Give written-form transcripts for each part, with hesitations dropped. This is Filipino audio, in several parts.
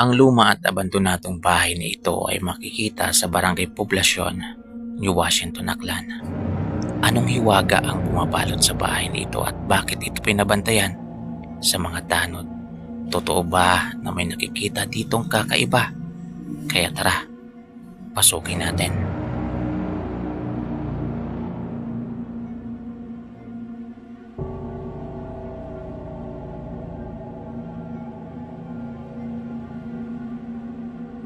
Ang luma at abandonadong bahay na ito ay makikita sa Barangay Poblasyon, New Washington, Aklan. Anong hiwaga ang bumabalot sa bahay na ito at bakit ito pinabantayan? Sa mga tanod, totoo ba na may nakikita ditong kakaiba? Kaya tara, pasukin natin.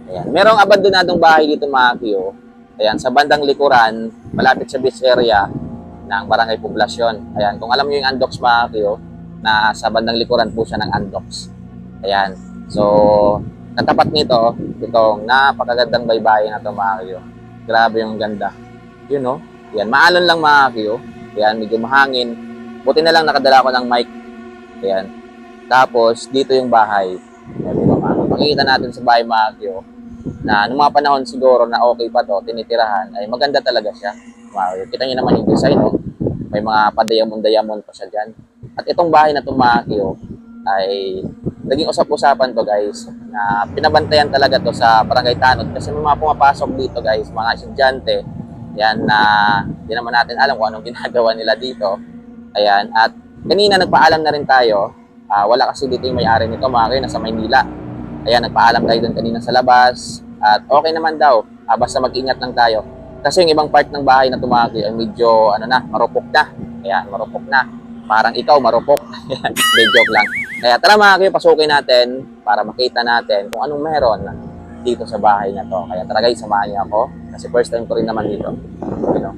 Ayan. Merong abandonadong bahay dito mga Kyo. Ayan, sa bandang likuran, malapit sa beach area ng Barangay Poblasyon. Ayan, kung alam niyo yung Andox mga Kyo, na sa bandang likuran po siya ng Andox. Ayan. So, katapat nito, itong napakagandang baybayin na ito mga Kyo. Grabe yung ganda. Yun no? Ayan, maalon lang mga Kyo. Ayan, medyo mahangin. Buti na lang nakadala ko ng mic. Ayan. Tapos, dito yung bahay. Ayan, dito, makikita natin sa bahay mga Kyo na nung mga panahon siguro na okay pa to, tinitirahan, ay maganda talaga siya. Wow, kita niyo naman yung design, no? May mga pa-diamond pa siya dyan. At itong bahay na itong mga Kyo, ay naging usap-usapan to guys, na pinabantayan talaga to sa Barangay Tanod kasi may mga pumapasok dito guys, mga estudyante, yan na di naman natin alam kung anong ginagawa nila dito. Ayan, at kanina nagpaalam na rin tayo, wala kasi dito yung may-ari nito mga Kyo, nasa Maynila. Ayan, nagpaalam tayo doon kanina sa labas. At okay naman daw, basta mag-ingat lang tayo. Kasi yung ibang part ng bahay na tumaki ay medyo marupok na. Ayan, marupok na. Parang ikaw marupok. Ayan, joke lang. Kaya tara mga kayo, pasukin natin para makita natin kung anong meron dito sa bahay na to. Kaya tara guys, samahan niyo ako. Kasi first time ko rin naman dito. You know?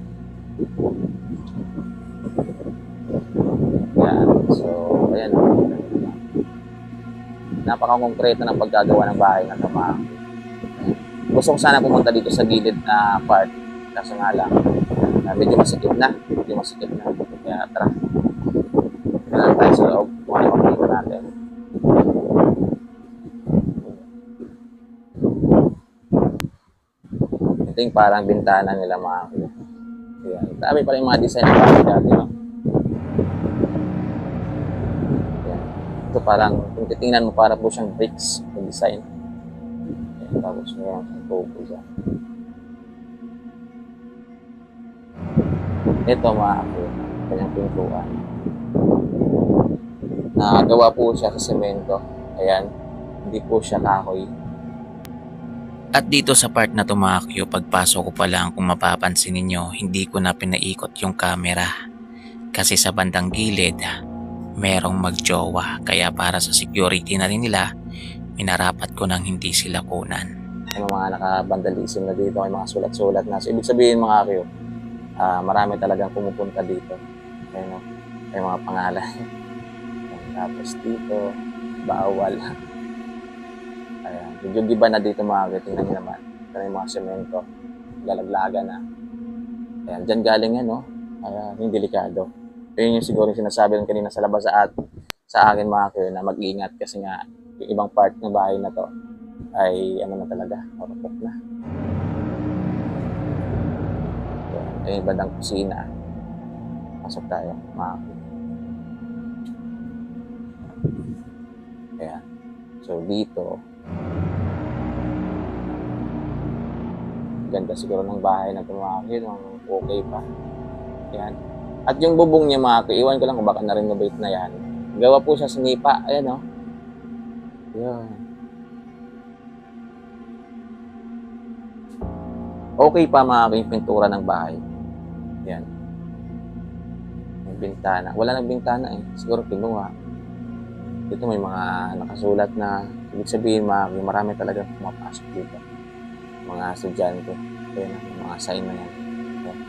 Ayan, so, ayan. Napaka-konkreto ng paggagawa ng bahay na to mga kayo. Gusto ko sana pumunta dito sa gilid na part. Kaso nga lang, medyo masikip na. Kaya tara. Kaya tayo sa loob. Kung ano makikita natin. Ito yung parang bintana nila mga kapatid. Ayan. Dami pala yung mga design ng bahay dati. No? Ayan. Ito parang, kung titingnan mo, para po siyang bricks yung design. Ayan. Tapos meron siyang tubo dyan. Ito mga kapatid, kanyang pintuan. Nagawa po siya sa semento. Ayan. Hindi po siya kahoy. At dito sa part na to mga Kyo, pagpasok ko pa lang kung mapapansin ninyo, hindi ko na pinaikot yung camera. Kasi sa bandang gilid, merong magjowa. Kaya para sa security na rin nila, minarapat ko nang hindi sila kunan. May mga nakabandalism na dito, may mga sulat-sulat na. So, ibig sabihin mga Kyo, marami talagang pumupunta dito. Ayan, no? May mga pangalan. Tapos dito, bawal. Ayan, medyo giba na dito mga Kyo. Tingnan nyo naman. Ito yung mga semento. Lalaglaga na. Ayan, dyan galing yan, no? Ayan, yung delikado. Yun yung siguro yung sinasabi rin kanina sa labas sa akin mga Kyo na mag-iingat kasi nga yung ibang part ng bahay na to ay ano na talaga, marupok na. Ayan, yung bandang kusina. Pasok tayo, mga Kyo. Ayan. So dito, ganda siguro ng bahay na tumaki, okay pa. Ayan. At yung bubong niya mga Kyo, iwan ko lang kung baka na-renovate na yan. Gawa po siya sa nipa. Ayan o. Ayan. Okay pa mga Kyo yung pintura ng bahay. Ayan. May bintana. Wala nang bintana eh. Siguro kinuha. Dito may mga nakasulat na ibig sabihin mga Kyo, marami talaga pumapasok dito. Mga estudyante. Ayan, mga sign na yan. Ayan.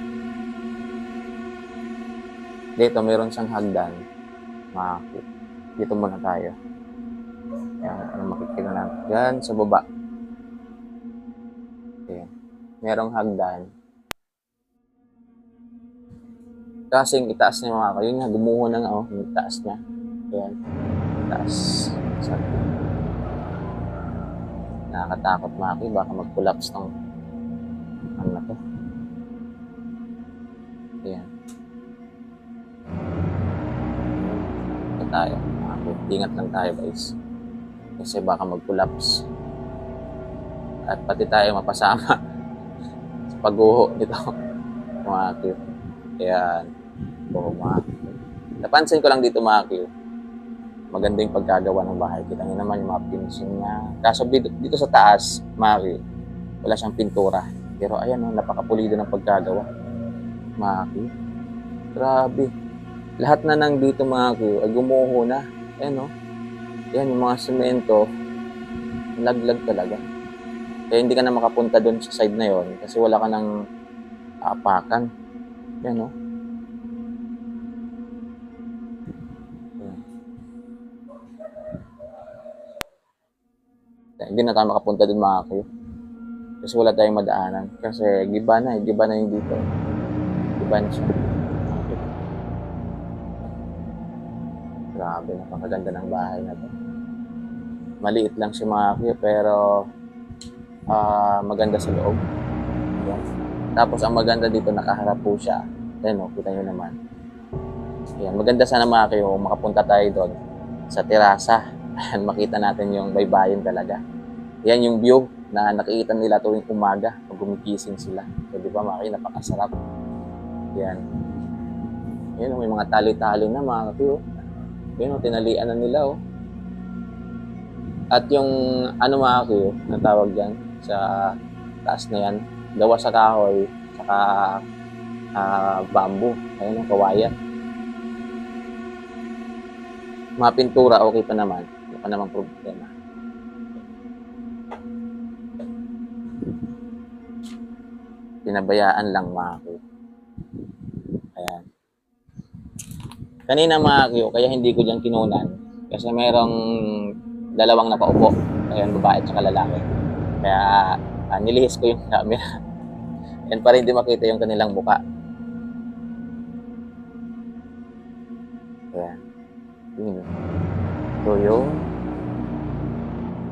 Dito, mayroon siyang hagdan. Mga Kyo. Dito muna tayo. Ayan, ano makikita natin. Yan, sa baba. Ayan. Merong hagdan. Kasi yung itaas niya mga Kyo, yun nga, gumuho na nga, yung itaas niya. Ayan. Itaas. Nakakatakot mga Kyo, baka mag-collapse ng ano na to. Ayan. Ito tayo. Ingat lang tayo guys. Kasi baka mag-collapse. At pati tayo mapasama sa pag-uho nito. Mga Q. Ayan. Oo, mga Q. Napansin ko lang dito mga Q, maganda yung pagkagawa ng bahay. Kita nyo naman yung mga finishing niya. Kaso dito sa taas, mga Q, wala siyang pintura. Pero ayan, napakapulido ng pagkagawa. Mga Q. Grabe. Lahat na nang dito mga Q ay gumuho na. Ayan o. Ayan yung mga semento. Laglag talaga. Kaya hindi ka na makapunta doon sa side na yon kasi wala ka ng apakan. Ayan o. Hindi na tayo makapunta doon mga Q. Kasi wala tayong madaanan. Kasi giba na yung dito. Giba na siya. Okay. Grabe, napakaganda ng bahay na to. Maliit lang si mga Q, pero maganda sa loob. Yan. Tapos ang maganda dito, nakaharap po siya. Ayan o, kita nyo naman. Yan. Maganda sana mga Q, makapunta tayo doon sa terasa. Ayan, makita natin yung baybayin talaga. Yan yung view na nakikita nila tuwing umaga pag gumigising sila. So, di ba mga Q, napakasarap. Yan. Yan, may mga tali-tali na mga Q. Yan, tinalian na nila oh. At yung ano mga Q, na tawag dyan sa taas na yan, gawa sa kahoy, saka bamboo. Ayun ang kawayan. Mga pintura, okay pa naman. Hindi pa naman problema. Pinabayaan lang mga Q. Ayan. Kanina mga Q, kaya hindi ko dyan kinunan. Kasi merong dalawang nakaupo. Ayan, babae at saka lalaki. Kaya nilihis ko yung camera. Yan para hindi makita yung kanilang muka. Ayan. Yun. Ito yung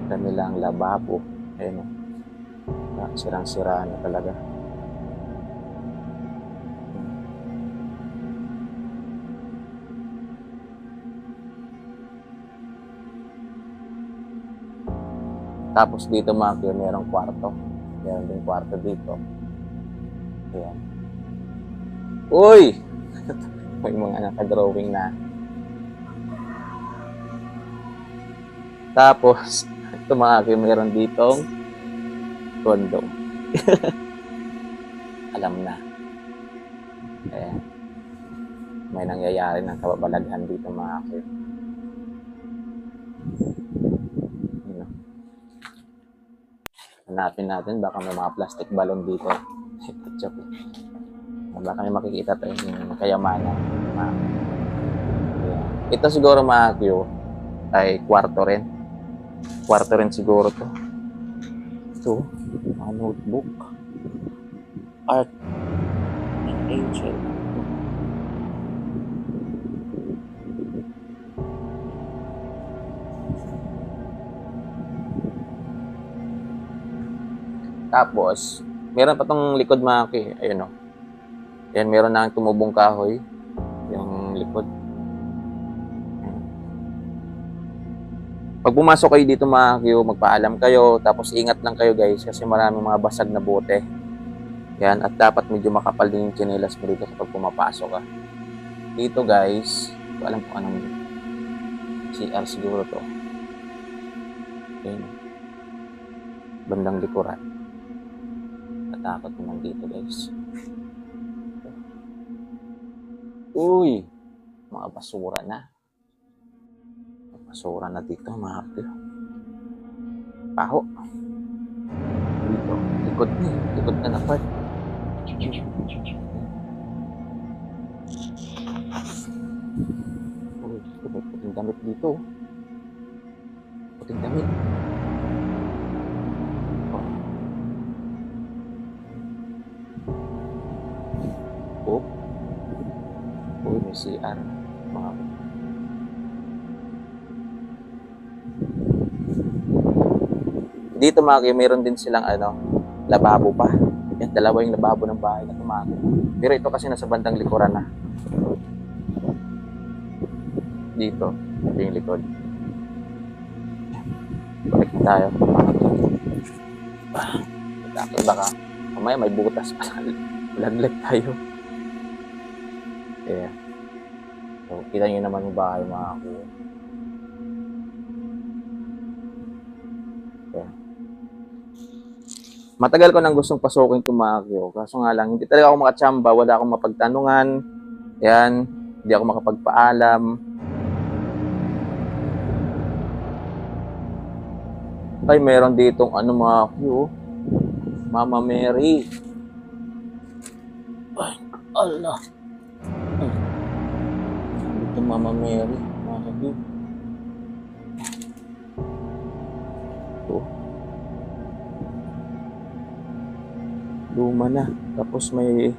kanilang lababo. Ayan o. Sirang-sira na talaga. Tapos dito mga Q, merong kwarto. Meron din kwarto dito. Ayan. Uy! May mga naka-drawing na. Tapos, ito mga Q, meron ditong condo. Alam na. Ayan. May nangyayari ng kababalaghan dito mga Q. Hanapin natin, baka may mga plastic balon dito. Baka may makikita tayo ng kayamanan. Ito siguro mga Q ay kwarto rin. Kwarto rin siguro to. Ito, mga notebook. Art and angel. Tapos, meron pa tong likod mga Q. Ayun o. Ayan, meron na tumubong kahoy. Yung likod. Pag pumasok kayo dito mga Q, magpaalam kayo. Tapos ingat lang kayo guys kasi maraming mga basag na bote. Yan, at dapat medyo makapal din yung tsinelas mo dito kapag pumapasok ka. Dito guys, hindi ko alam kung anong CR siguro to. Ayan. Bandang likuran. Natakot naman dito guys. Uy! Mga basura na. Basura na dito mga Q. Paho. Dito. Likod na eh. Likod na part. Uy, may puting damit dito. Puting damit. Oh. Uy, may CR. Mga dito mga Q, meron din silang lababo pa. Yan, dalawa yung lababo ng bahay na tumago. Pero ito kasi nasa bandang likuran na. Dito, ito yung likod. Balik tayo. Takot baka mamaya may butas pa. Laglag tayo. Yeah. So, kita nyo naman yung bahay mga kuya. Yeah. Matagal ko nang gustong pasukin itong mga kuya. Kaso nga lang, hindi talaga ako makatsamba. Wala akong mapagtanungan. Yan. Hindi ako makapagpaalam. Ay, meron ditong ano mga kuya. Mama Mary. Ay, Allah. Ito Mama Mary. Mga kuya. Ito. Luma na. Tapos may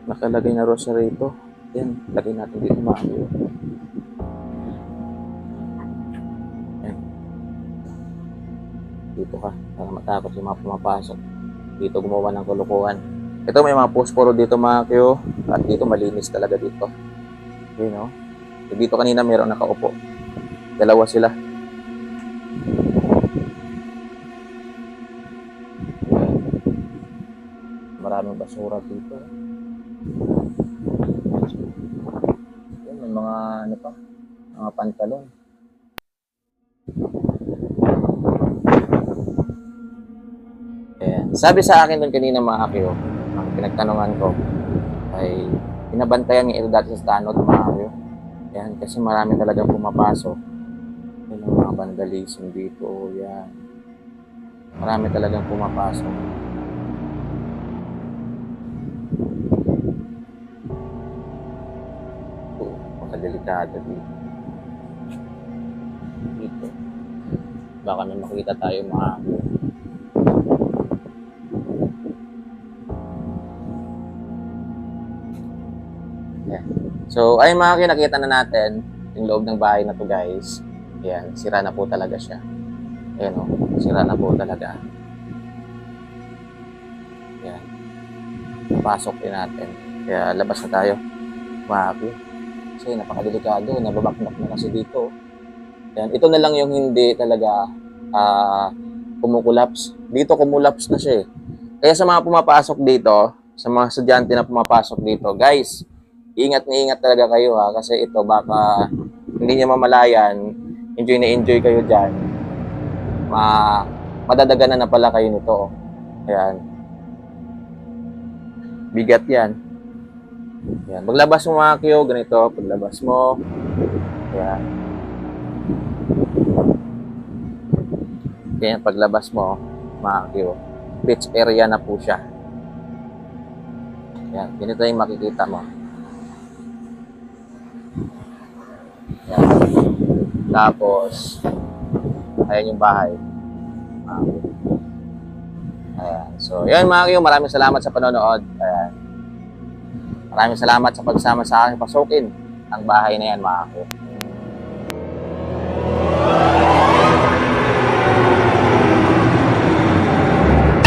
nakalagay na rosary ito. Yan, lagay natin dito mga kuya. Dito ka, para matakot yung mga pumapasok. Dito gumawa ng kulukuhan. Ito may mga posporo dito mga kyo. At dito malinis talaga dito. You know? So, dito kanina mayroong nakaupo. Dalawa sila. Maraming basura dito. Yan, may mga ano pa, mga pantalon. Ayan. Sabi sa akin doon kanina mga akyo, ang pinagtanungan ko ay pinabantayan ng ito dati sa stanod mga akyo. Ayan, kasi marami talagang pumapasok. Yan ang mga vandalism dito. Yan. Marami talagang pumapasok. Ito, makadelikado dito. Dito. Baka may makita tayo mga akyo. So, ay mga kinakita na natin yung loob ng bahay na to guys. Ayan, sira na po talaga siya. Ayan o, sira na po talaga. Ayan. Pasok din natin. Kaya labas na tayo. Mga kasi napakadelikado. Nababaknak na kasi dito. Ayan, ito na lang yung hindi talaga kumukulaps. Dito kumulaps na siya eh. Kaya sa mga pumapasok dito, sa mga estudyante na pumapasok dito, guys, ingat na ingat talaga kayo ha, kasi ito baka hindi niya mamalayan, enjoy na enjoy kayo dyan, madadaganan na pala kayo nito. Ayan. Bigat yan. Ayan. Paglabas mo mga kyo, ganito, paglabas mo, ayan. Ayan, paglabas mo, mga kyo, beach area na po siya. Ayan, ganito yung makikita mo. Yan. Tapos, ayan yung bahay. Ayan. So, yun mga kayo, maraming salamat sa panonood. Ayan. Maraming salamat sa pagsama sa akin pasukin ang bahay na yan mga kayo.